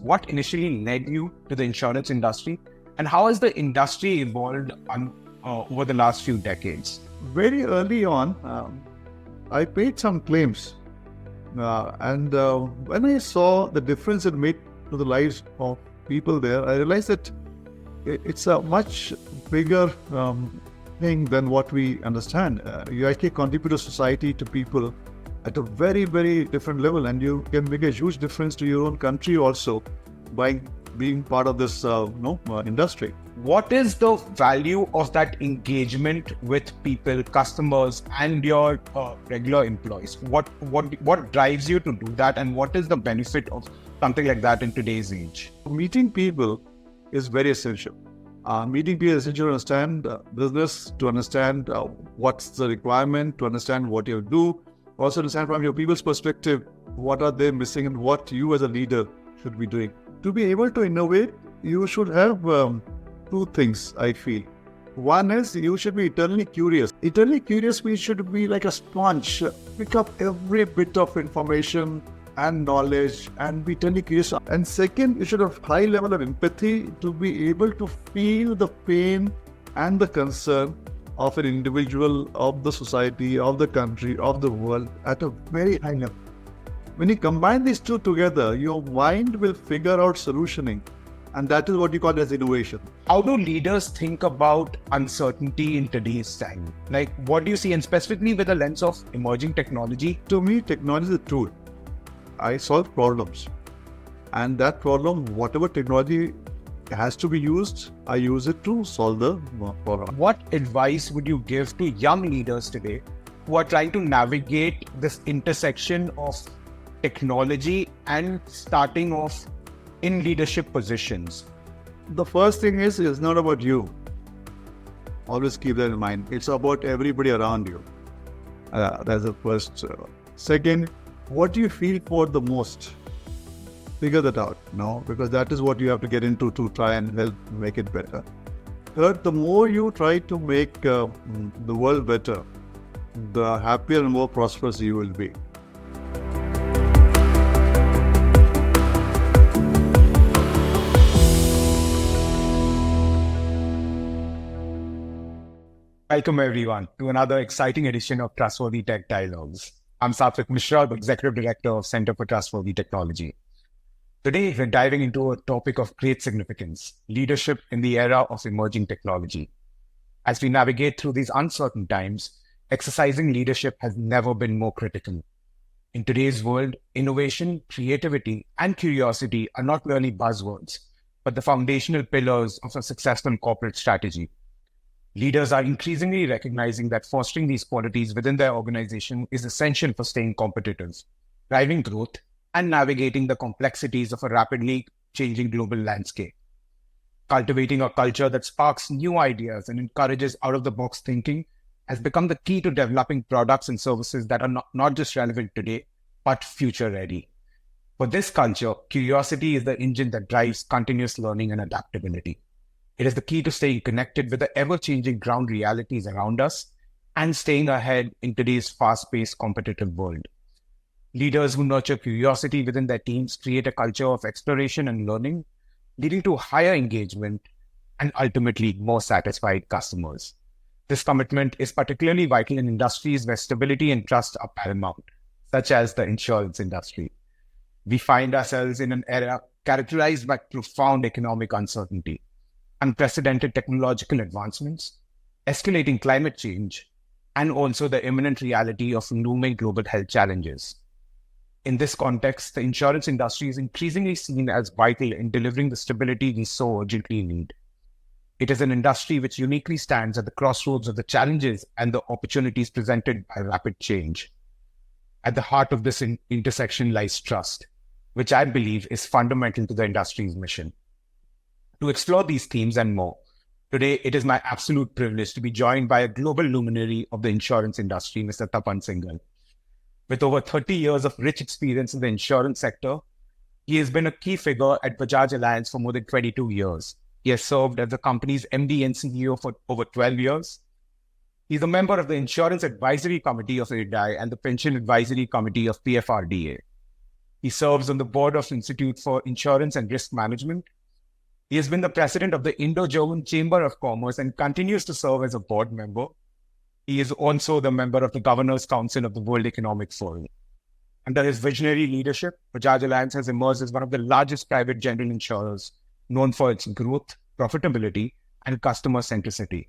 what initially led you to the insurance industry, and how has the industry evolved over the last few decades? Very early on, I paid some claims. And when I saw the difference it made to the lives of people there, I realized that it's a much bigger thing than what we understand. You actually contribute to society, to people at a very, very different level, and you can make a huge difference to your own country also by being part of this industry. What is the value of that engagement with people, customers, and your regular employees? What drives you to do that, and what is the benefit of something like that in today's age? Meeting people is very essential. Meeting people is essential to understand business, to understand what's the requirement, to understand what you do, also understand from your people's perspective what are they missing and what you as a leader should be doing. To be able to innovate, you should have two things, I feel. One is you should be eternally curious. Eternally curious means you should be like a sponge, pick up every bit of information and knowledge and be eternally curious. And second, you should have high level of empathy to be able to feel the pain and the concern of an individual, of the society, of the country, of the world at a very high level. When you combine these two together, your mind will figure out solutioning. And that is what you call as innovation. How do leaders think about uncertainty in today's time? Like, what do you see, and specifically with the lens of emerging technology? To me, technology is a tool. I solve problems. And that problem, whatever technology has to be used, I use it to solve the problem. What advice would you give to young leaders today who are trying to navigate this intersection of technology and starting off in leadership positions? The first thing is not about you. Always keep that in mind. It's about everybody around you. That's the first. Second, what do you feel for the most? Figure that out, because that is what you have to get into to try and help make it better. Third, the more you try to make the world better, the happier and more prosperous you will be. Welcome everyone to another exciting edition of Trustworthy Tech Dialogues. I'm Satwik Mishra, the Executive Director of Centre For Trustworthy Technology. Today, we're diving into a topic of great significance: leadership in the era of emerging technology. As we navigate through these uncertain times, exercising leadership has never been more critical. In today's world, innovation, creativity, and curiosity are not merely buzzwords, but the foundational pillars of a successful corporate strategy. Leaders are increasingly recognizing that fostering these qualities within their organization is essential for staying competitive, driving growth, and navigating the complexities of a rapidly changing global landscape. Cultivating a culture that sparks new ideas and encourages out-of-the-box thinking has become the key to developing products and services that are not just relevant today, but future-ready. For this culture, curiosity is the engine that drives continuous learning and adaptability. It is the key to staying connected with the ever-changing ground realities around us and staying ahead in today's fast-paced competitive world. Leaders who nurture curiosity within their teams create a culture of exploration and learning, leading to higher engagement and ultimately more satisfied customers. This commitment is particularly vital in industries where stability and trust are paramount, such as the insurance industry. We find ourselves in an era characterized by profound economic uncertainty, unprecedented technological advancements, escalating climate change, and also the imminent reality of looming global health challenges. In this context, the insurance industry is increasingly seen as vital in delivering the stability we so urgently need. It is an industry which uniquely stands at the crossroads of the challenges and the opportunities presented by rapid change. At the heart of this intersection lies trust, which I believe is fundamental to the industry's mission. To explore these themes and more, today it is my absolute privilege to be joined by a global luminary of the insurance industry, Mr. Tapan Singhel. With over 30 years of rich experience in the insurance sector, he has been a key figure at Bajaj Allianz for more than 22 years. He has served as the company's MD and CEO for over 12 years. He's a member of the Insurance Advisory Committee of IRDAI and the Pension Advisory Committee of PFRDA. He serves on the board of Institute for Insurance and Risk Management. He has been the president of the Indo-German Chamber of Commerce and continues to serve as a board member. He is also the member of the Governors Council of the World Economic Forum. Under his visionary leadership, Bajaj Allianz has emerged as one of the largest private general insurers, known for its growth, profitability, and customer centricity.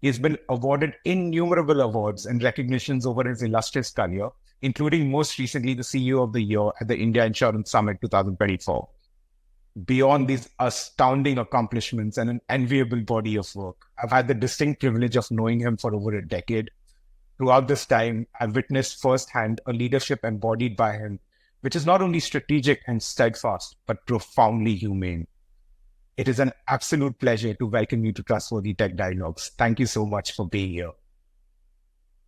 He has been awarded innumerable awards and recognitions over his illustrious career, including most recently the CEO of the Year at the India Insurance Summit 2024. Beyond these astounding accomplishments and an enviable body of work, I've had the distinct privilege of knowing him for over a decade. Throughout this time, I've witnessed firsthand a leadership embodied by him, which is not only strategic and steadfast, but profoundly humane. It is an absolute pleasure to welcome you to Trustworthy Tech Dialogues. Thank you so much for being here.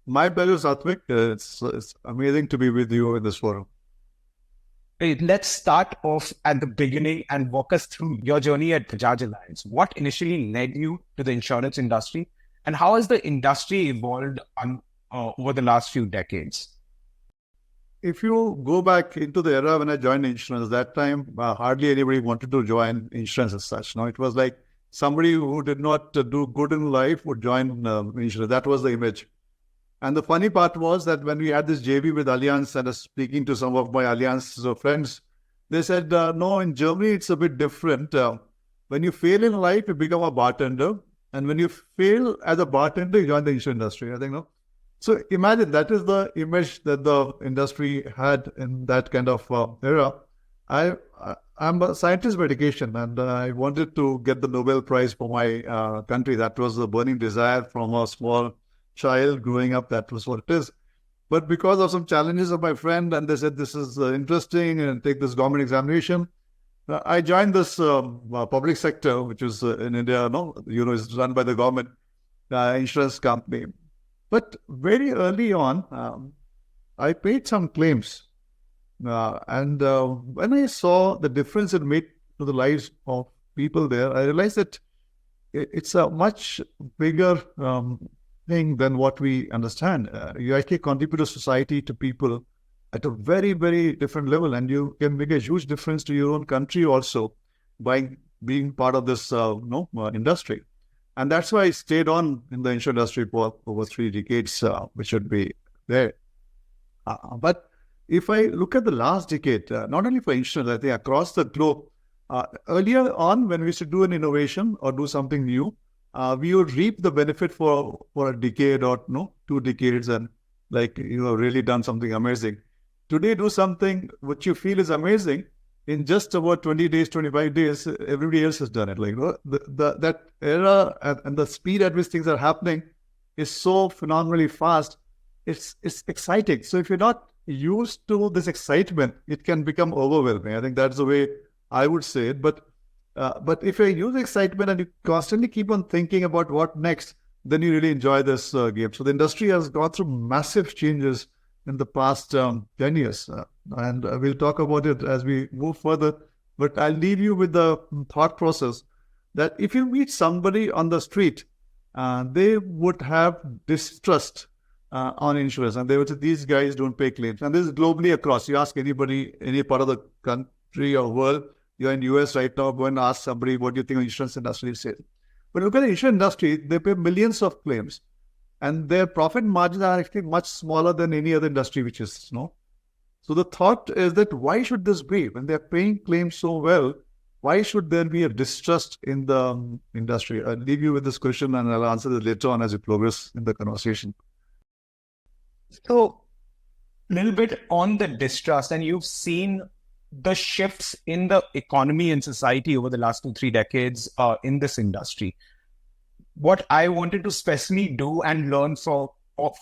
My pleasure, Satwik. It's amazing to be with you in this forum. Let's start off at the beginning and walk us through your journey at Bajaj Allianz. What initially led you to the insurance industry, and how has the industry evolved over the last few decades? If you go back into the era when I joined insurance, that time hardly anybody wanted to join insurance as such. No, it was like somebody who did not do good in life would join insurance. That was the image. And the funny part was that when we had this JV with Allianz, and I was speaking to some of my Allianz friends, they said, no, in Germany, it's a bit different. When you fail in life, you become a bartender. And when you fail as a bartender, you join the insurance industry. I think, no. So imagine that is the image that the industry had in that kind of era. I'm a scientist by education, and I wanted to get the Nobel Prize for my country. That was the burning desire from a small child growing up. That was what it is. But because of some challenges of my friend, and they said this is interesting and take this government examination, I joined this public sector, which is in India, is run by the government insurance company. But very early on, I paid some claims. And when I saw the difference it made to the lives of people there, I realized that it's a much bigger thing than what we understand. You actually contribute to society, to people at a very, very different level. And you can make a huge difference to your own country also by being part of this industry. And that's why I stayed on in the insurance industry for over 3 decades, which should be there. But if I look at the last decade, not only for insurance, I think across the globe, earlier on when we used to do an innovation or do something new, we would reap the benefit for a decade or 2 decades and really done something amazing. Today, do something which you feel is amazing. In just about 20 days, 25 days, everybody else has done it. That era and the speed at which things are happening is so phenomenally fast. It's exciting. So if you're not used to this excitement, it can become overwhelming. I think that's the way I would say it. But if you use excitement and you constantly keep on thinking about what next, then you really enjoy this game. So the industry has gone through massive changes in the past 10 years. And we'll talk about it as we move further. But I'll leave you with the thought process that if you meet somebody on the street, they would have distrust on insurance. And they would say, these guys don't pay claims. And this is globally across. You ask anybody, any part of the country or world, you're in US right now, go and ask somebody, what do you think of the insurance industry? But look at the insurance industry, they pay millions of claims. And their profit margins are actually much smaller than any other industry, which is, So the thought is that why should this be? When they're paying claims so well, why should there be a distrust in the industry? I'll leave you with this question and I'll answer this later on as we progress in the conversation. So, a little bit on the distrust, and you've seen the shifts in the economy and society over the last 2-3 decades in this industry. What I wanted to specifically do and learn for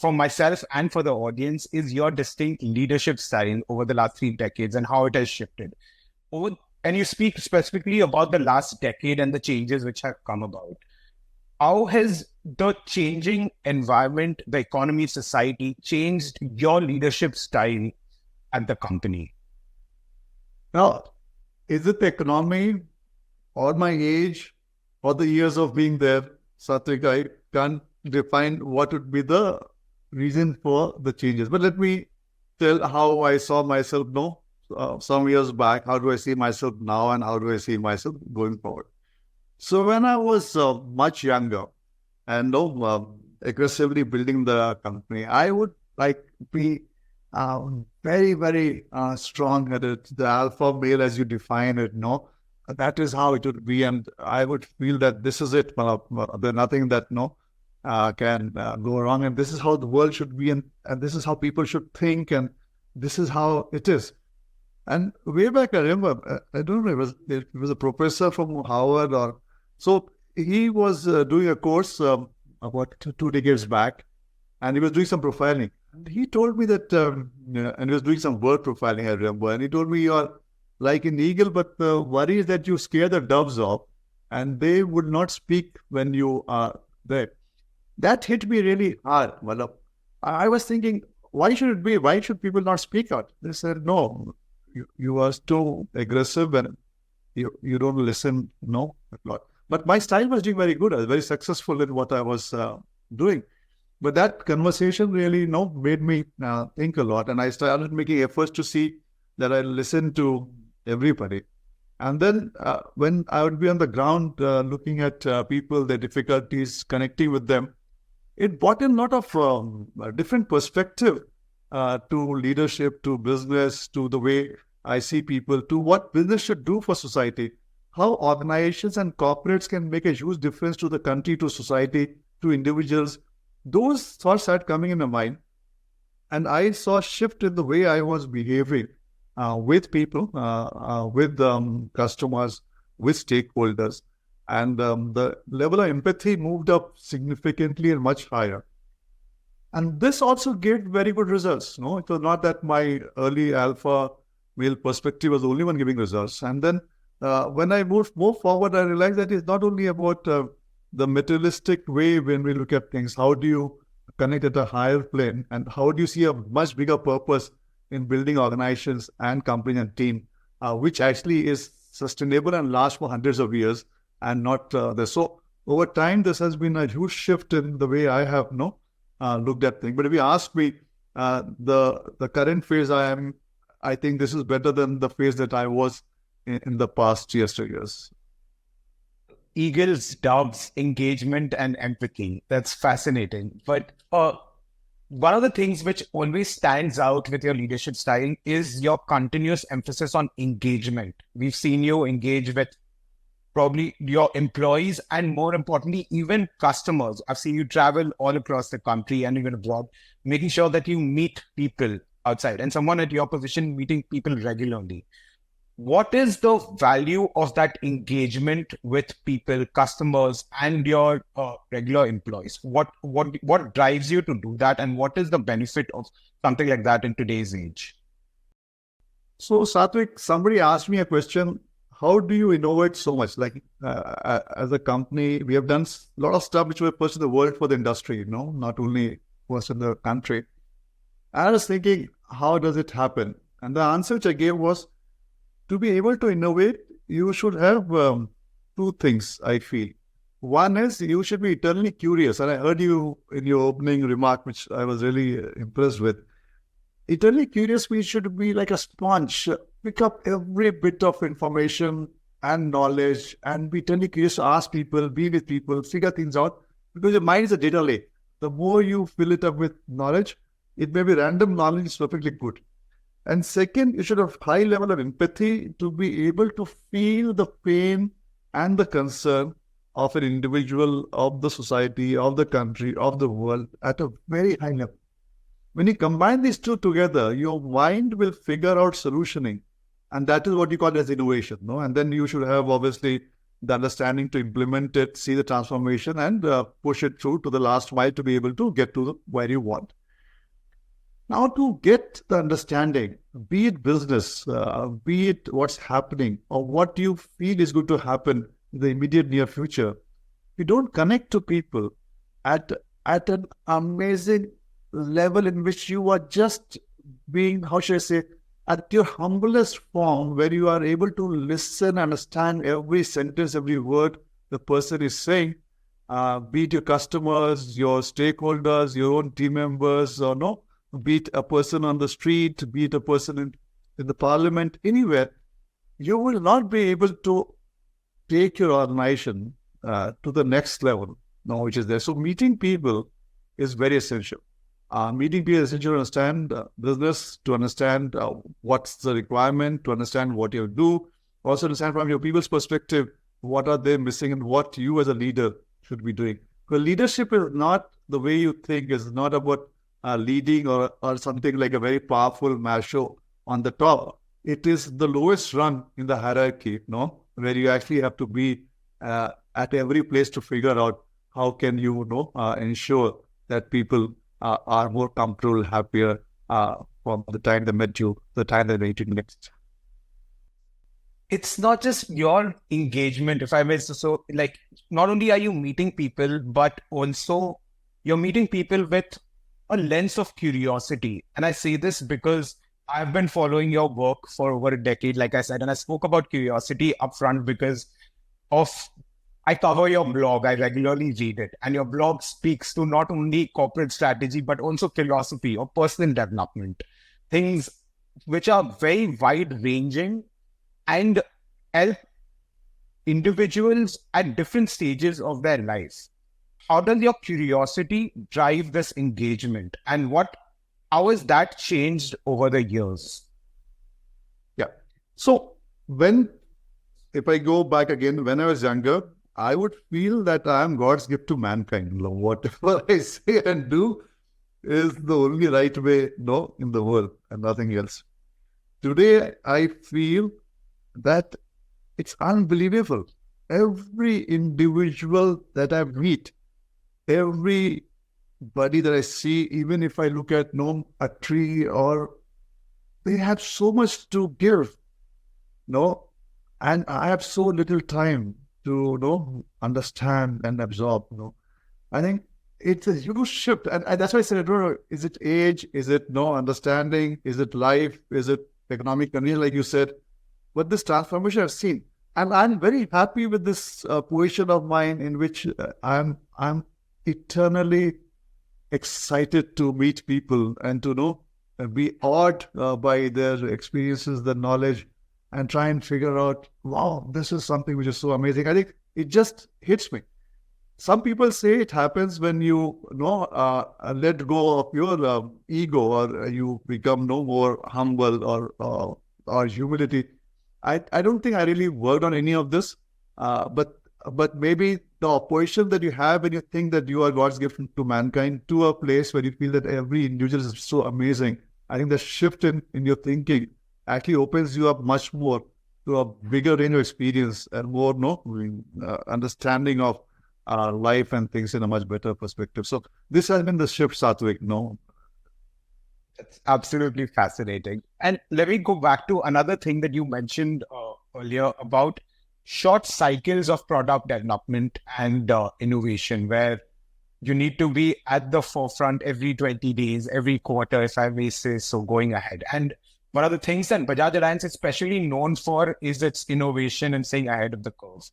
myself and for the audience is your distinct leadership style over the last 3 decades and how it has shifted. And you speak specifically about the last decade and the changes which have come about. How has the changing environment, the economy, society changed your leadership style at the company? Now, is it the economy or my age or the years of being there? Satwik, I can't define what would be the reason for the changes. But let me tell how I saw myself some years back, how do I see myself now, and how do I see myself going forward? So when I was much younger and aggressively building the company, I would like be very, very strong at it, the alpha male as you define it, no? That is how it would be. And I would feel that this is it. There's nothing that can go wrong. And this is how the world should be. And this is how people should think. And this is how it is. And way back, I remember, I don't know, it was a professor from Harvard or so. He was doing a course about 2 decades back, and he was doing some profiling. And he told me that, and he was doing some word profiling, I remember. And he told me, you're like an eagle, but the worry is that you scare the doves off, and they would not speak when you are there. That hit me really hard. Well, I was thinking, why should it be? Why should people not speak out? They said, no, you are too aggressive and you don't listen, no. But my style was doing very good. I was very successful in what I was doing. But that conversation really made me think a lot. And I started making efforts to see that I listened to everybody. And then when I would be on the ground looking at people, their difficulties, connecting with them, it brought in a lot of different perspective to leadership, to business, to the way I see people, to what business should do for society, how organizations and corporates can make a huge difference to the country, to society, to individuals. Those thoughts started coming in my mind. And I saw a shift in the way I was behaving with people, with customers, with stakeholders. And the level of empathy moved up significantly and much higher. And this also gave very good results. No, it was not that my early alpha male perspective was the only one giving results. And then when I moved more forward, I realized that it's not only about the materialistic way when we look at things. How do you connect at a higher plane? And how do you see a much bigger purpose in building organizations and company and team, which actually is sustainable and lasts for hundreds of years and not this. So over time, this has been a huge shift in the way I have looked at things. But if you ask me, the current phase I think this is better than the phase that I was in the past years. Eagles, doves, engagement, and empathy. That's fascinating. But one of the things which always stands out with your leadership style is your continuous emphasis on engagement. We've seen you engage with probably your employees and, more importantly, even customers. I've seen you travel all across the country and even abroad, making sure that you meet people outside, and someone at your position meeting people regularly. What is the value of that engagement with people, customers, and your regular employees? What drives you to do that, and what is the benefit of something like that in today's age? So, Satwik, somebody asked me a question: how do you innovate so much? Like as a company, we have done a lot of stuff which were first in the world for the industry, not only first in the country. I was thinking, how does it happen? And the answer which I gave was, to be able to innovate, you should have two things, I feel. One is you should be eternally curious. And I heard you in your opening remark, which I was really impressed with. Eternally curious, we should be like a sponge, pick up every bit of information and knowledge, and be eternally curious to ask people, be with people, figure things out, because your mind is a data lake. The more you fill it up with knowledge, it may be random knowledge, is perfectly good. And second, you should have high level of empathy to be able to feel the pain and the concern of an individual, of the society, of the country, of the world at a very high level. When you combine these two together, your mind will figure out solutioning. And that is what you call as innovation. And then you should have obviously the understanding to implement it, see the transformation, and push it through to the last mile to be able to get to where you want. Now, to get the understanding, be it business, be it what's happening, or what you feel is going to happen in the immediate near future, you don't connect to people at an amazing level in which you are just being, how should I say, at your humblest form, where you are able to listen, understand every sentence, every word the person is saying, be it your customers, your stakeholders, your own team members, or be it a person on the street, be it a person in the parliament, anywhere, you will not be able to take your organization to the next level, no, which is there. So meeting people is very essential. Meeting people is essential to understand business, to understand what's the requirement, to understand what you do, also understand from your people's perspective, what are they missing and what you as a leader should be doing. Because leadership is not the way you think, is not about leading or something like a very powerful macho on the top. It is the lowest rung in the hierarchy, no, where you actually have to be at every place to figure out how can you, ensure that people are more comfortable, happier from the time they met you, the time they meet you next. It's not just your engagement, if I may. So like, not only are you meeting people, but also you're meeting people with a lens of curiosity. And I say this because I've been following your work for over a decade, like I said, and I spoke about curiosity upfront because I cover your blog. I regularly read it, and your blog speaks to not only corporate strategy, but also philosophy or personal development, things which are very wide ranging and help individuals at different stages of their life. How does your curiosity drive this engagement, and how has that changed over the years? Yeah. So if I go back again, when I was younger, I would feel that I am God's gift to mankind. Whatever I say and do is the only right way, in the world and nothing else. Today, I feel that it's unbelievable. Every individual that I meet, everybody that I see, even if I look at a tree, or they have so much to give, and I have so little time to understand and absorb. I think it's a huge shift, and that's why I said, I don't know, is it age? Is it understanding? Is it life? Is it economic condition, like you said? But this transformation I've seen, and I'm very happy with this position of mine in which I'm eternally excited to meet people and to be awed by their experiences, their knowledge, and try and figure out, wow, this is something which is so amazing. I think it just hits me. Some people say it happens when you let go of your ego, or you become no more humble or humility. I don't think I really worked on any of this, but maybe the opposition that you have when you think that you are God's gift to mankind, to a place where you feel that every individual is so amazing. I think the shift in your thinking actually opens you up much more to a bigger range of experience and more understanding of life and things in a much better perspective. So this has been the shift, Satwik. That's absolutely fascinating. And let me go back to another thing that you mentioned earlier about short cycles of product development and innovation, where you need to be at the forefront every 20 days, every quarter, if I may say so, going ahead. And one of the things that Bajaj Allianz is especially known for is its innovation and staying ahead of the curve.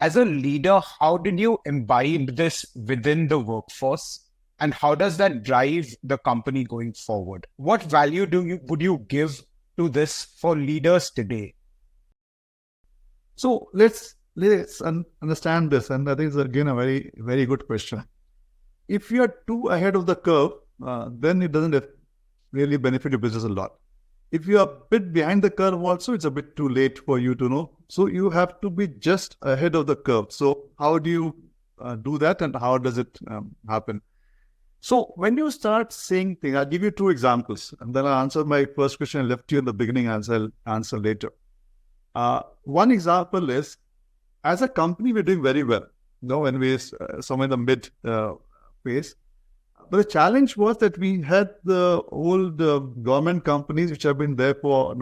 As a leader, how did you imbibe this within the workforce? And how does that drive the company going forward? What value would you give to this for leaders today? So let's understand this, and I think it's again a very, very good question. If you are too ahead of the curve, then it doesn't really benefit your business a lot. If you are a bit behind the curve also, it's a bit too late for you to know. So you have to be just ahead of the curve. So how do you do that, and how does it happen? So when you start saying things, I'll give you two examples, and then I'll answer my first question I left you in the beginning, and I'll answer later. One example is, as a company, we're doing very well. When we're somewhere in the mid phase. But the challenge was that we had the old government companies, which have been there for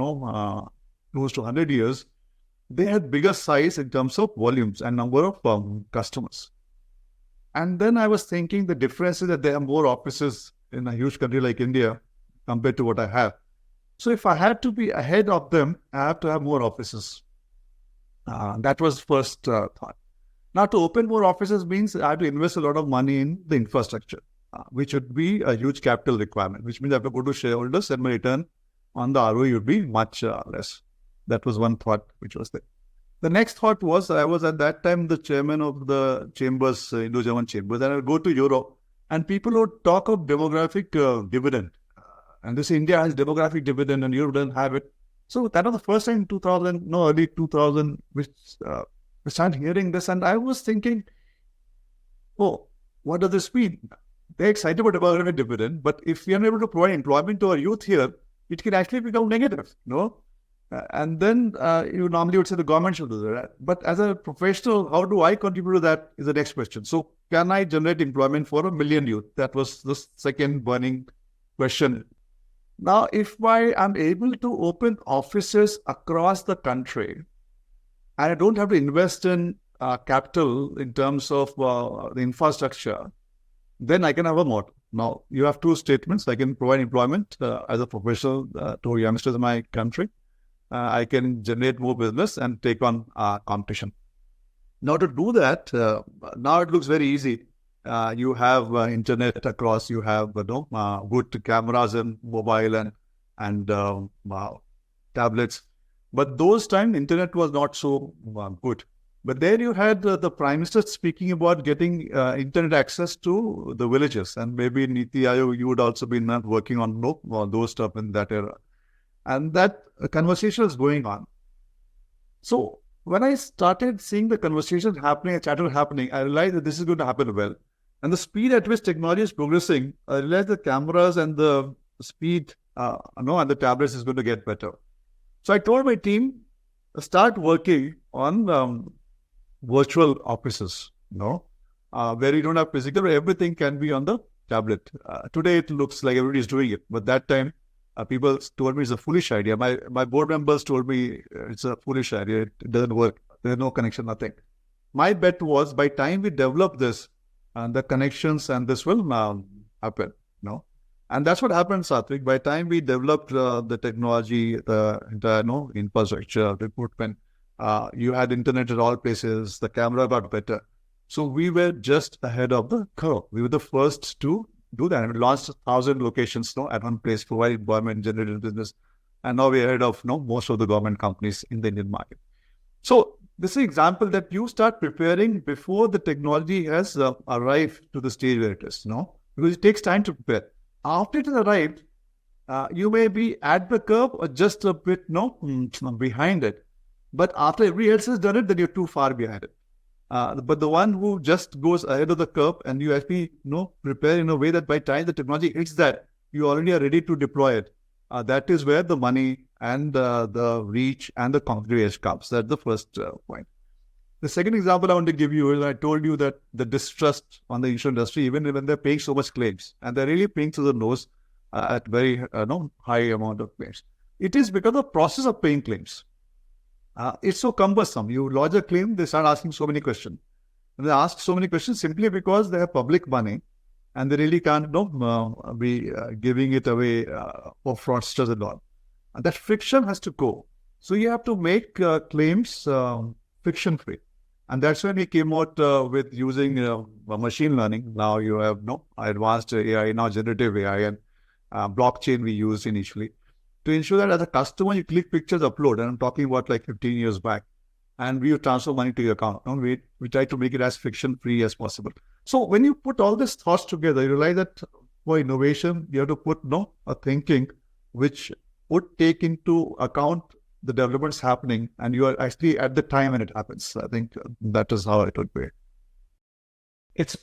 close to 100 years. They had bigger size in terms of volumes and number of customers. And then I was thinking the difference is that there are more offices in a huge country like India compared to what I have. So if I had to be ahead of them, I have to have more offices. That was first thought. Now, to open more offices means I have to invest a lot of money in the infrastructure, which would be a huge capital requirement, which means I have to go to shareholders and my return on the ROE would be much less. That was one thought which was there. The next thought was, I was at that time the chairman of the chambers, Indo-German chambers, and I would go to Europe and people would talk of demographic dividend. And this India has demographic dividend and Europe doesn't have it. So that was the first time in 2000, no, early 2000, we started hearing this and I was thinking, oh, what does this mean? They're excited about demographic dividend, but if we are able to provide employment to our youth here, it can actually become negative, no? And then you normally would say the government should do that. But as a professional, how do I contribute to that is the next question. So can I generate employment for 1 million youth? That was the second burning question. Now, if I am able to open offices across the country and I don't have to invest in capital in terms of the infrastructure, then I can have a model. Now, you have two statements. I can provide employment as a professional to youngsters in my country. I can generate more business and take on competition. Now, to do that, now it looks very easy. You have internet across, you have good cameras and mobile and tablets. But those times, internet was not so good. But there you had the Prime Minister speaking about getting internet access to the villages. And maybe Niti Aayog, you would also be working on those stuff in that era. And that conversation is going on. So when I started seeing the conversation happening, chatter happening, I realized that this is going to happen well. And the speed at which technology is progressing, I realized the cameras and the speed and the tablets is going to get better. So I told my team, start working on virtual offices, where you don't have physical, where everything can be on the tablet. Today it looks like everybody is doing it, but that time people told me it's a foolish idea. My board members told me it's a foolish idea. It doesn't work. There's no connection, nothing. My bet was by time we develop this, the connections and this will happen. And that's what happened, Satwik. By the time we developed the technology, the infrastructure, the equipment, you had internet at all places. The camera got better. So we were just ahead of the curve. We were the first to do that. And we launched 1,000 locations at one place, provided employment, generated business. And now we're ahead of most of the government companies in the Indian market. So this is an example that you start preparing before the technology has arrived to the stage where it is, because it takes time to prepare. After it has arrived, you may be at the curve or just a bit behind it. But after everybody else has done it, then you're too far behind it. But the one who just goes ahead of the curve and you actually prepare in a way that by the time the technology hits that, you already are ready to deploy it. That is where the money and the reach and the competitive edge comes. That's the first point. The second example I want to give you is I told you that the distrust on the insurance industry, even when they're paying so much claims, and they're really paying through the nose at very high amount of claims. It is because of the process of paying claims. It's so cumbersome. You lodge a claim, they start asking so many questions. And they ask so many questions simply because they have public money and they really can't be giving it away for fraudsters and all. And that friction has to go. So you have to make claims friction-free. And that's when we came out with using machine learning. Now you have advanced AI, now generative AI and blockchain we used initially to ensure that as a customer, you click pictures, upload. And I'm talking about like 15 years back. And we transfer money to your account. We try to make it as friction-free as possible. So when you put all these thoughts together, you realize that for innovation, you have to put a thinking which would take into account the developments happening, and you are actually at the time when it happens. I think that is how it would be. It's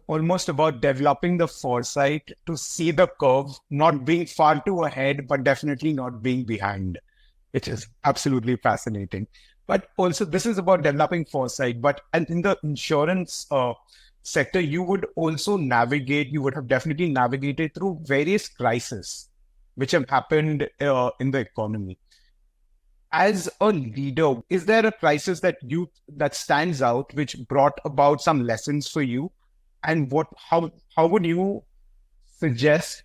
almost about developing the foresight to see the curve, not being far too ahead, but definitely not being behind, which is absolutely fascinating. But also this is about developing foresight, and in the insurance sector, you would have definitely navigated through various crises which have happened in the economy. As a leader, is there a crisis that stands out, which brought about some lessons for you? And how would you suggest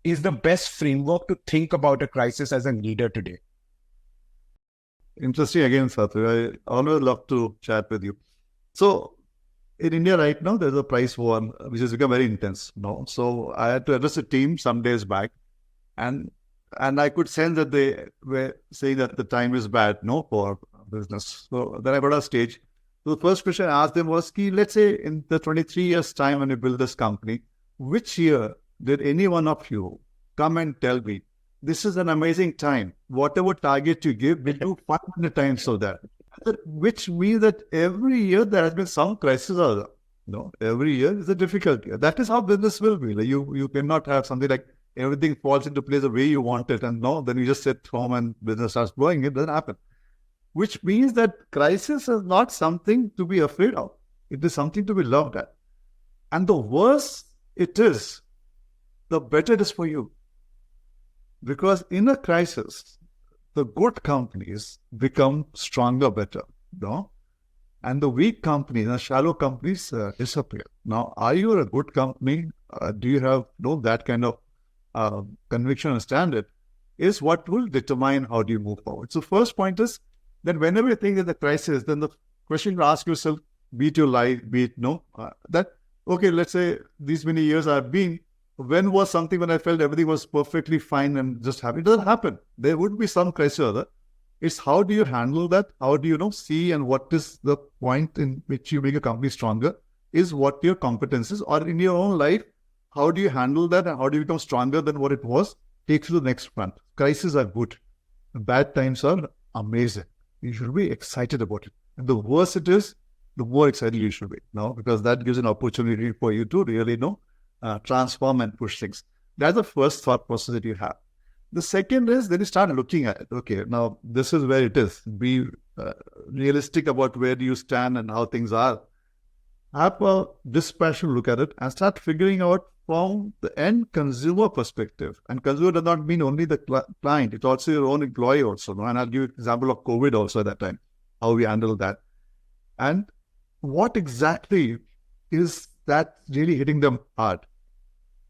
is the best framework to think about a crisis as a leader today? Interesting again, Satwik. I always love to chat with you. So in India right now, there's a price war which has become very intense. So I had to address a team some days back, and And I could sense that they were saying that the time is bad, no, for business. So then I got a stage. So the first question I asked them was, let's say in the 23 years time when you build this company, which year did any one of you come and tell me, this is an amazing time. Whatever target you give, we'll do 500 times of that. Which means that every year there has been some crisis or other. No, every year is a difficult year. That is how business will be. Like you cannot have something like everything falls into place the way you want it, and no, then you just sit home and business starts growing. It doesn't happen. Which means that crisis is not something to be afraid of. It is something to be loved at. And the worse it is, the better it is for you. Because in a crisis, the good companies become stronger, better. No? And the weak companies, the shallow companies disappear. Now, are you a good company? Do you have that kind of conviction and standard? Is what will determine how do you move forward. So first point is that whenever you think that the crisis, then the question you ask yourself, be it your life, be it okay, let's say these many years I've been, when was something when I felt everything was perfectly fine and just happy? It doesn't happen. There would be some crisis or other. It's how do you handle that? How do you see, and what is the point in which you make a company stronger? Is what your competence is, or in your own life, how do you handle that and how do you become stronger than what it was? Takes you to the next front. Crises are good. Bad times are amazing. You should be excited about it. And the worse it is, the more excited you should be. No, because that gives an opportunity for you to really transform and push things. That's the first thought process that you have. The second is then you start looking at it. Okay, now this is where it is. Be realistic about where you stand and how things are. Have a dispassionate look at it and start figuring out from the end consumer perspective. And consumer does not mean only the client. It's also your own employee also. No? And I'll give you an example of COVID also at that time, how we handle that. And what exactly is that really hitting them hard?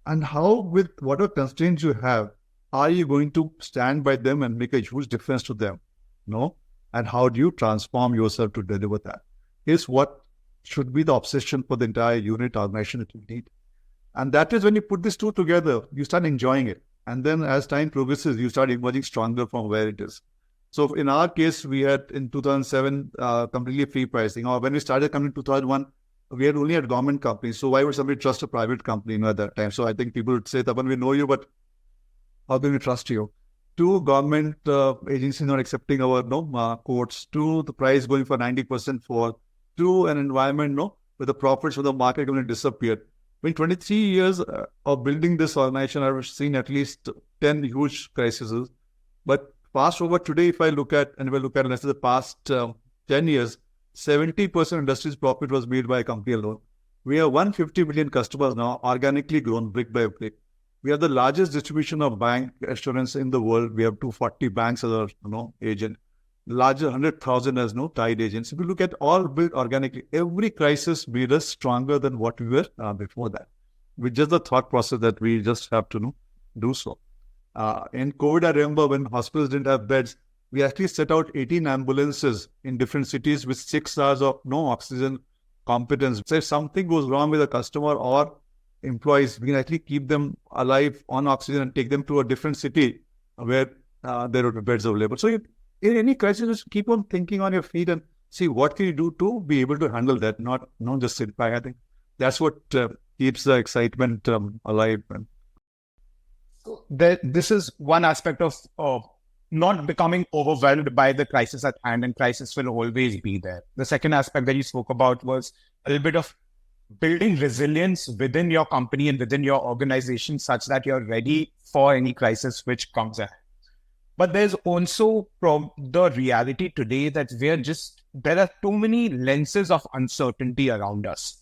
And how, with whatever constraints you have, are you going to stand by them and make a huge difference to them? No? And how do you transform yourself to deliver that? Is what should be the obsession for the entire unit organization that you need. And that is when you put these two together, you start enjoying it. And then as time progresses, you start emerging stronger from where it is. So in our case, we had in 2007, completely free pricing. Or when we started coming in 2001, we had only had government companies. So why would somebody trust a private company at that time? So I think people would say, Tapan, we know you, but how can we trust you? Two, government agencies not accepting our quotes. Two, the price going for 90% for. Two, an environment where the profits of the market going to disappear. In 23 years of building this organization, I've seen at least 10 huge crises. But fast forward today, if I look at, let's say the past 10 years, 70% industry's profit was made by a company alone. We have 150 million customers now, organically grown brick by brick. We have the largest distribution of bank assurance in the world. We have 240 banks as our agent. Larger 100,000 as tied agents. If you look at all built organically, every crisis made us stronger than what we were before that. With just the thought process that we just have to do so. In COVID, I remember when hospitals didn't have beds, we actually set out 18 ambulances in different cities with 6 hours of no oxygen competence. So if something goes wrong with a customer or employees, we can actually keep them alive on oxygen and take them to a different city where there would be beds available. So in any crisis, just keep on thinking on your feet and see what can you do to be able to handle that, not just sit back. I think that's what keeps the excitement alive. So this is one aspect of not becoming overwhelmed by the crisis at hand, and crisis will always be there. The second aspect that you spoke about was a little bit of building resilience within your company and within your organization such that you're ready for any crisis which comes ahead. But there's also the reality today that there are too many lenses of uncertainty around us.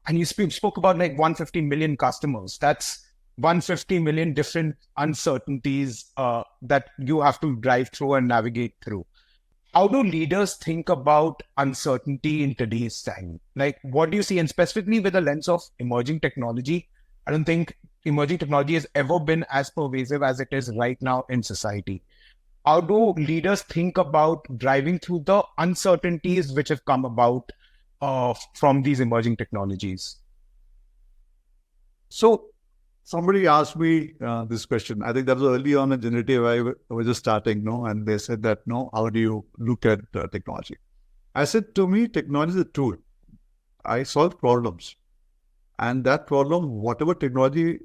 And you spoke about like 150 million customers. That's 150 million different uncertainties that you have to drive through and navigate through. How do leaders think about uncertainty in today's time? Like, what do you see? And specifically with the lens of emerging technology, I don't think emerging technology has ever been as pervasive as it is right now in society. How do leaders think about driving through the uncertainties which have come about from these emerging technologies? So somebody asked me this question. I think that was early on in generative AI. I was just starting, no, and they said that, no, how do you look at technology? I said, to me, technology is a tool. I solve problems, and that problem, whatever technology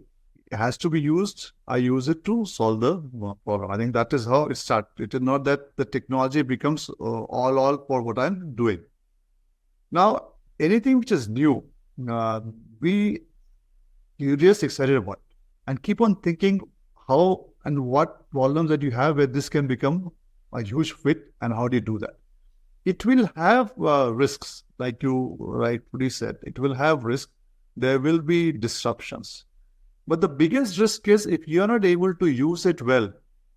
has to be used, I use it to solve the problem. I think that is how it starts. It is not that the technology becomes all for what I'm doing. Now, anything which is new, you're just excited about it, and keep on thinking how and what problems that you have where this can become a huge fit, and how do you do that? It will have risks, like you rightfully said. It will have risk. There will be disruptions. But the biggest risk is if you're not able to use it well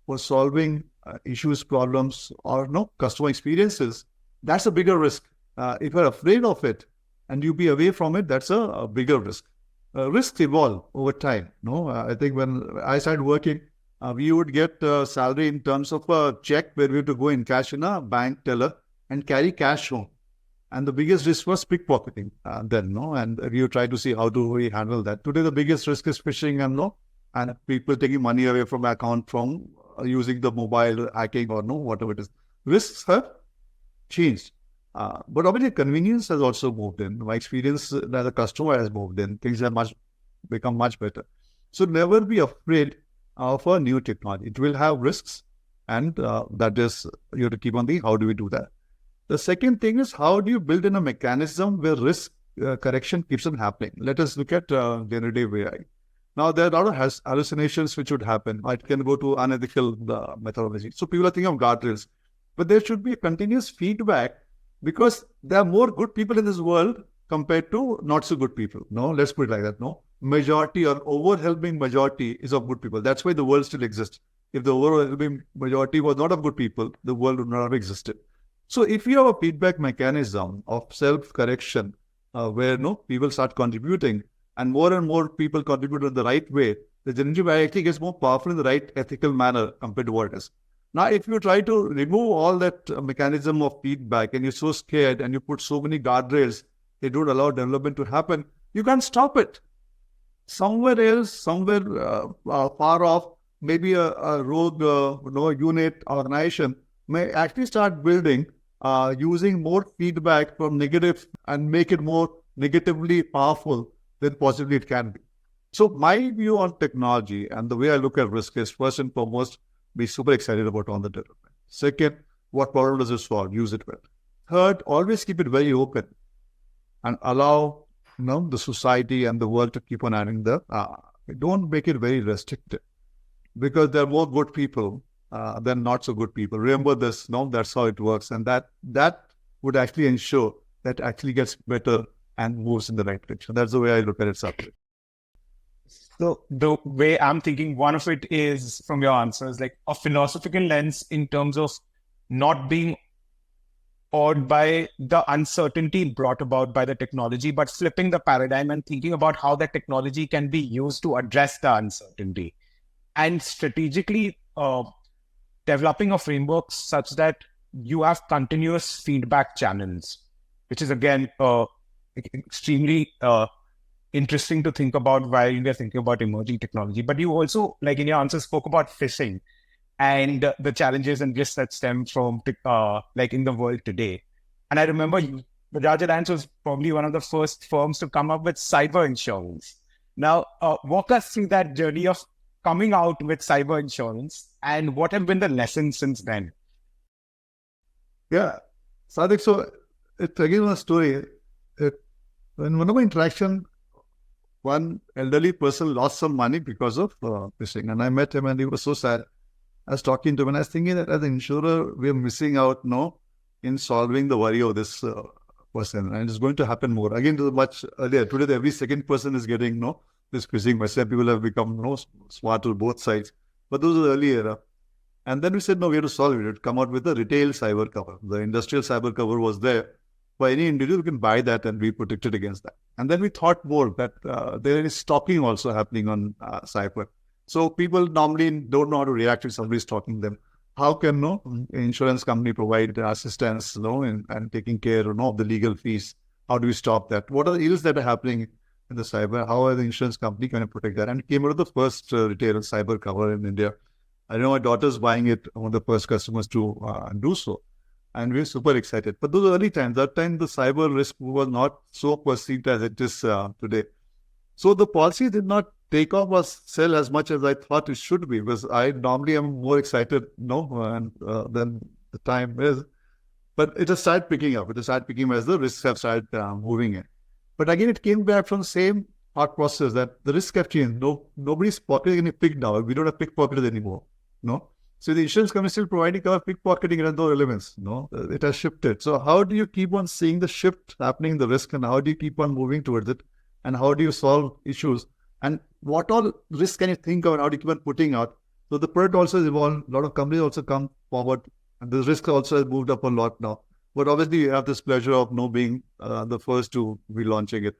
for solving issues, problems, or no customer experiences, that's a bigger risk. If you're afraid of it and you be away from it, that's a bigger risk. Risks evolve over time. No, I think when I started working, we would get salary in terms of a check where we had to go in cash in a bank teller and carry cash home. And the biggest risk was pickpocketing then, no? And we try to see how do we handle that. Today, the biggest risk is phishing and people taking money away from my account from using the mobile hacking or whatever it is. Risks have changed. But obviously, convenience has also moved in. My experience as a customer has moved in. Things have become much better. So never be afraid of a new technology. It will have risks, and that is, you have to keep on thinking, how do we do that? The second thing is, how do you build in a mechanism where risk correction keeps on happening? Let us look at generative AI. Now, there are a lot of hallucinations which would happen. It can go to unethical methodology. So people are thinking of guardrails. But there should be a continuous feedback, because there are more good people in this world compared to not so good people. No, let's put it like that. No, majority or overwhelming majority is of good people. That's why the world still exists. If the overwhelming majority was not of good people, the world would not have existed. So if you have a feedback mechanism of self-correction where people start contributing, and more people contribute in the right way, the generative AI actually gets more powerful in the right ethical manner compared to what it is. Now, if you try to remove all that mechanism of feedback and you're so scared and you put so many guardrails, they don't allow development to happen, you can't stop it. Somewhere else, somewhere far off, maybe a rogue unit organization may actually start building using more feedback from negative and make it more negatively powerful than possibly it can be. So my view on technology and the way I look at risk is, first and foremost, be super excited about all the development. Second, what problem does it solve? Use it well. Third, always keep it very open and allow the society and the world to keep on adding don't make it very restricted, because there are more good people than not so good people. Remember this, that's how it works. And that would actually ensure that actually gets better and moves in the right direction. That's the way I look at it, Satwik. So the way I'm thinking, one of it is from your answers, like a philosophical lens in terms of not being awed by the uncertainty brought about by the technology, but flipping the paradigm and thinking about how that technology can be used to address the uncertainty, and strategically developing a framework such that you have continuous feedback channels, which is again extremely interesting to think about while you're thinking about emerging technology. But you also, like in your answer, spoke about phishing and the challenges and risks that stem from like in the world today. And I remember Bajaj Allianz was probably one of the first firms to come up with cyber insurance. Now, walk us through that journey of coming out with cyber insurance and what have been the lessons since then? Yeah, Sadik, so it's again a story. In one of my interactions, one elderly person lost some money because of phishing. And I met him and he was so sad. I was talking to him and I was thinking that as an insurer, we're missing out in solving the worry of this person. And it's going to happen more. Again, it was much earlier. Today, every second person is getting this phishing. Myself, people have become smart to both sides. But those are the early era. And then we said, no, we have to solve it. We have to come out with a retail cyber cover. The industrial cyber cover was there. For any individual, you can buy that and be protected against that. And then we thought more that there is stalking also happening on cyber. So people normally don't know how to react if somebody is stalking them. How can insurance company provide assistance and taking care of the legal fees? How do we stop that? What are the ills that are happening in the cyber. How are the insurance company going to protect that? And it came out of the first retail cyber cover in India. I know my daughter's buying it, one of the first customers to do so. And we're super excited. But those early times, that time the cyber risk was not so perceived as it is today. So the policy did not take off or sell as much as I thought it should be, because I normally am more excited, than the time is. But it has started picking up. It has started picking up as the risks have started moving in. But again, it came back from the same thought process that the risks have changed. Nobody's pocketing any pick now. We don't have pickpocketers anymore. No. So the insurance company is still providing cover. Pickpocketing has no relevance. No, it has shifted. So how do you keep on seeing the shift happening in the risk, and how do you keep on moving towards it, and how do you solve issues, and what all risks can you think of, and how do you keep on putting out? So the product also has evolved. A lot of companies also come forward, and the risk also has moved up a lot now. But obviously, you have this pleasure of being the first to be launching it.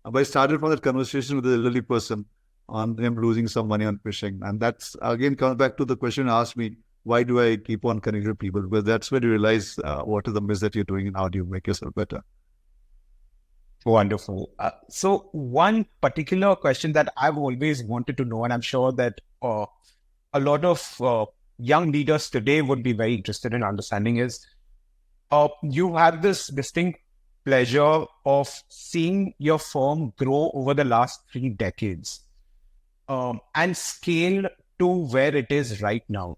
But I started from that conversation with the elderly person on him losing some money on phishing. And that's, again, comes back to the question asked me, why do I keep on connecting with people? Because that's when you realize what is the miss that you're doing and how do you make yourself better. Wonderful. So one particular question that I've always wanted to know, and I'm sure that a lot of young leaders today would be very interested in understanding, is you have this distinct pleasure of seeing your firm grow over the last 3 decades and scale to where it is right now.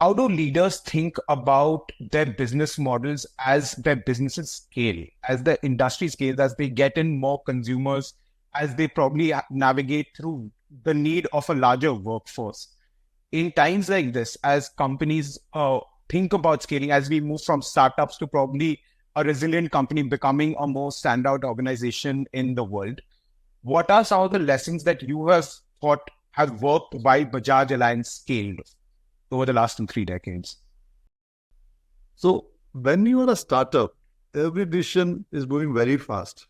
How do leaders think about their business models as their businesses scale, as the industry scales, as they get in more consumers, as they probably navigate through the need of a larger workforce? In times like this, as companies think about scaling, as we move from startups to probably a resilient company becoming a more standout organization in the world, what are some of the lessons that you have thought have worked while Bajaj Allianz scaled over the last 3 decades? So when you are a startup, every decision is moving very fast.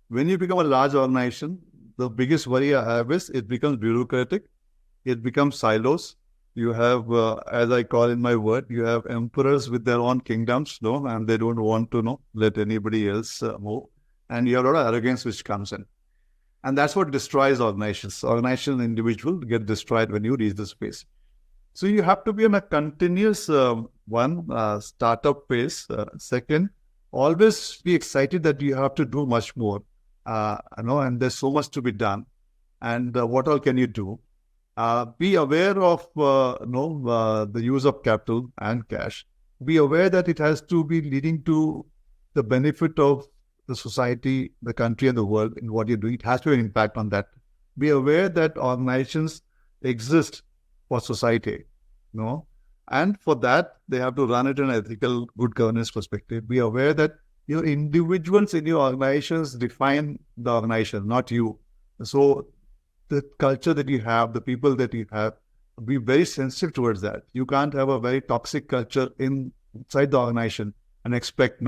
When you become a large organization, the biggest worry I have is it becomes bureaucratic, it becomes silos. You have, as I call in my word, you have emperors with their own kingdoms, and they don't want to let anybody else move. And you have a lot of arrogance which comes in. And that's what destroys organizations. Organizations and individuals get destroyed when you reach the space. So you have to be on a continuous startup phase. Second, always be excited that you have to do much more. And there's so much to be done. And what all can you do? Be aware of the use of capital and cash. Be aware that it has to be leading to the benefit of the society, the country, and the world in what you're doing. It has to have an impact on that. Be aware that organizations exist for society, and for that they have to run it in an ethical, good governance perspective. Be aware that your individuals in your organizations define the organization, not you. So the culture that you have, the people that you have, be very sensitive towards that. You can't have a very toxic culture inside the organization and expect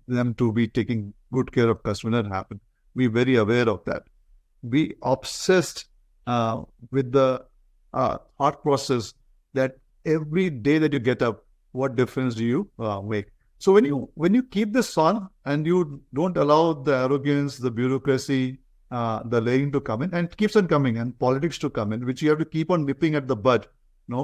them to be taking good care of customers. That happen. Be very aware of that. Be obsessed with the thought process that every day that you get up, what difference do you make? So when you keep this on and you don't allow the arrogance, the bureaucracy, the laying to come in, and it keeps on coming, and politics to come in, which you have to keep on nipping at the bud,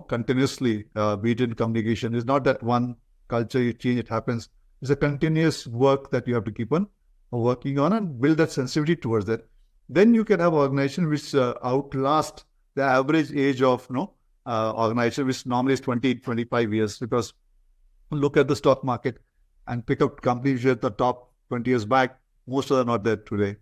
continuously, be it in communication. It's not that one culture you change, it happens. It's a continuous work that you have to keep on working on and build that sensitivity towards that. Then you can have organization which outlast the average age of organization, which normally is 20, 25 years, because look at the stock market and pick up companies at the top 20 years back, most of them are not there today,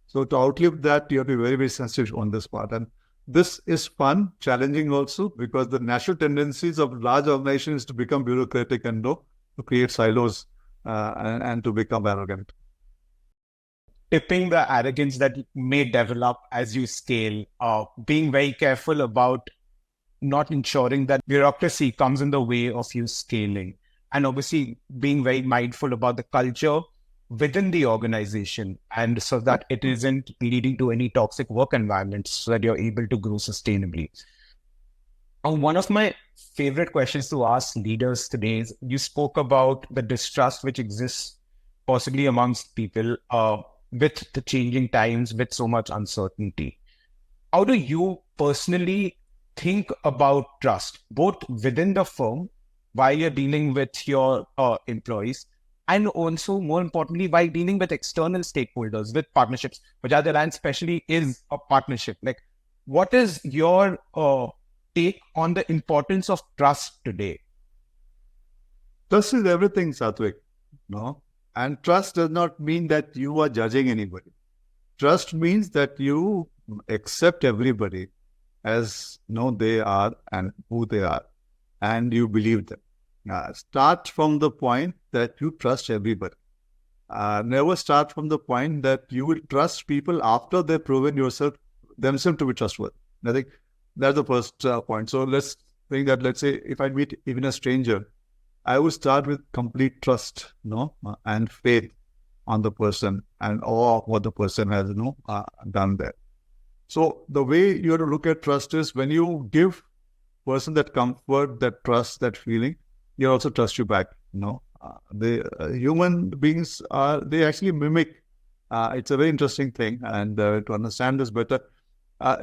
So to outlive that, you have to be very, very sensitive on this part. And this is fun, challenging also, because the natural tendencies of large organizations to become bureaucratic and to create silos and to become arrogant. Tipping the arrogance that may develop as you scale, being very careful about not ensuring that bureaucracy comes in the way of you scaling, and obviously being very mindful about the culture within the organization, and so that it isn't leading to any toxic work environments, so that you're able to grow sustainably. One of my favorite questions to ask leaders today is, you spoke about the distrust which exists possibly amongst people with the changing times, with so much uncertainty. How do you personally think about trust, both within the firm while you're dealing with your employees, and also, more importantly, while dealing with external stakeholders, with partnerships? Bajaj Allianz especially is a partnership. Like, what is your take on the importance of trust today? Trust is everything, Satwik. No? And trust does not mean that you are judging anybody. Trust means that you accept everybody as they are and who they are, and you believe them. Start from the point that you trust everybody. Never start from the point that you will trust people after they've proven themselves to be trustworthy. I think that's the first point. So let's think that, let's say, if I meet even a stranger, I would start with complete trust, and faith on the person and awe of what the person has, done there. So the way you have to look at trust is when you give person that comfort, that trust, that feeling, they also trust you back. Human beings they actually mimic. It's a very interesting thing, and to understand this better,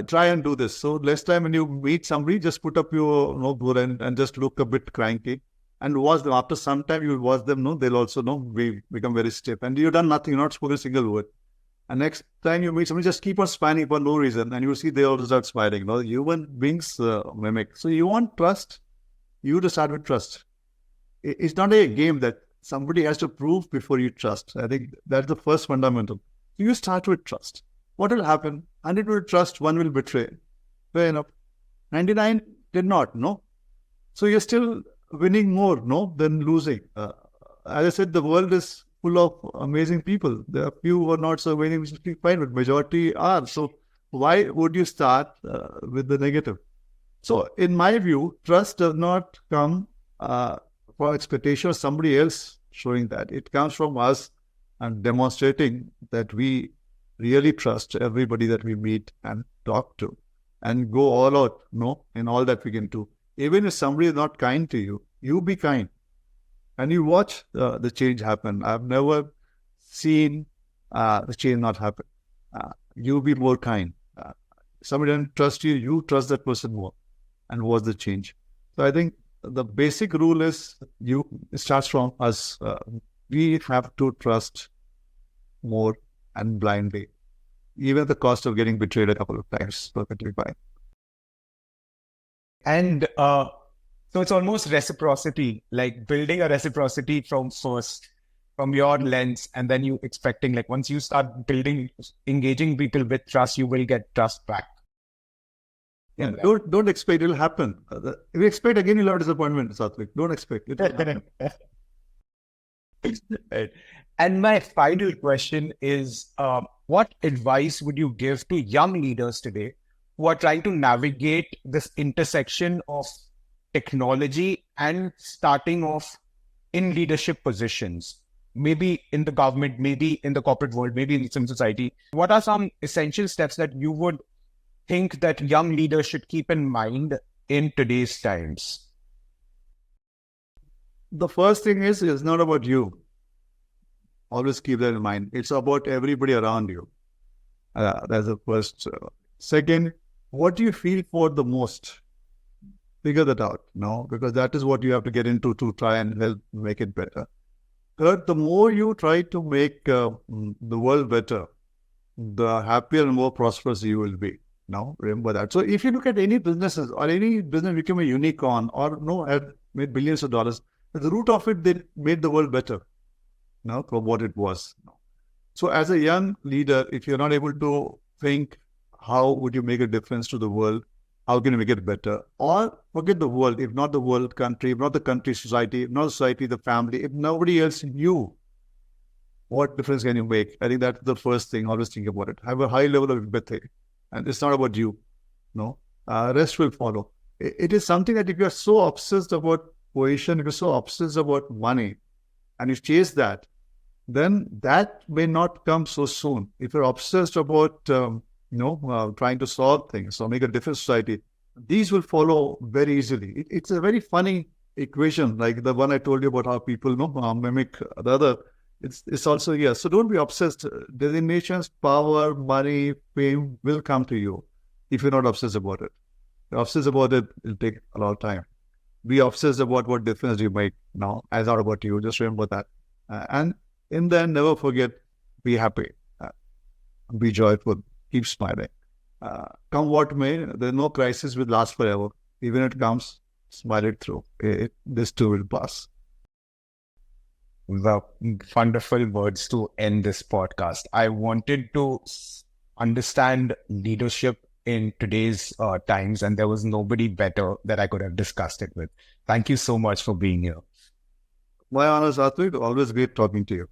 try and do this. So next time when you meet somebody, just put up your notebook and just look a bit cranky. And watch them. After some time, you will watch them, they'll also become very stiff. And you've done nothing, you're not spoken a single word. And next time you meet somebody, just keep on smiling for no reason. And you'll see they also start smiling. Human beings mimic. So you want trust, you to start with trust. It's not a game that somebody has to prove before you trust. I think that's the first fundamental. You start with trust. What will happen? 100 will trust, 1 will betray. Fair enough. 99 did not, So you're still winning more, than losing. As I said, the world is full of amazing people. There are few who are not so winning, which is fine, but majority are. So why would you start with the negative? So in my view, trust does not come for expectation of somebody else showing that. It comes from us and demonstrating that we really trust everybody that we meet and talk to and go all out, in all that we can do. Even if somebody is not kind to you, you be kind. And you watch the change happen. I've never seen the change not happen. You be more kind. Somebody doesn't trust you, you trust that person more. And what's the change? So I think the basic rule is it starts from us. We have to trust more and blindly. Even at the cost of getting betrayed a couple of times, perfectly fine. And so it's almost reciprocity, like building a reciprocity from your lens, and then you expecting, like, once you start engaging people with trust, you will get trust back. Yeah, don't expect it will happen. If you expect, again, you'll have disappointment, Satwik. Don't expect it will happen. Right. And my final question is, what advice would you give to young leaders today who are trying to navigate this intersection of technology and starting off in leadership positions, maybe in the government, maybe in the corporate world, maybe in civil society? What are some essential steps that you would think that young leaders should keep in mind in today's times? The first thing is, it's not about you. Always keep that in mind. It's about everybody around you. That's the first. Second, what do you feel for the most? Figure that out, because that is what you have to get into to try and help make it better. Third, the more you try to make the world better, the happier and more prosperous you will be. Now, remember that. So if you look at any businesses or any business became a unicorn or had made billions of dollars, at the root of it, they made the world better from what it was. So as a young leader, if you're not able to think, how would you make a difference to the world? How can you make it better? Or forget the world, if not the world, country, if not the country, society, if not society, the family, if nobody else, you, what difference can you make? I think that's the first thing. Always think about it. Have a high level of empathy. And it's not about you. Rest will follow. It is something that if you're so obsessed about position, if you're so obsessed about money, and you chase that, then that may not come so soon. If you're obsessed about, trying to solve things or make a different society, these will follow very easily. It's a very funny equation, like the one I told you about how people mimic the other. it's also here. So don't be obsessed. Designations, power, money, fame will come to you if you're not obsessed about it. If you're obsessed about it, it'll take a lot of time. Be obsessed about what difference you make now. It's not about you. Just remember that. And in the end, never forget, be happy, be joyful, keep smiling. Come what may, there's no crisis will last forever. Even if it comes, smile it through. This too will pass. The wonderful words to end this podcast. I wanted to understand leadership in today's times, and there was nobody better that I could have discussed it with. Thank you so much for being here. My honor, Satwik, always great talking to you.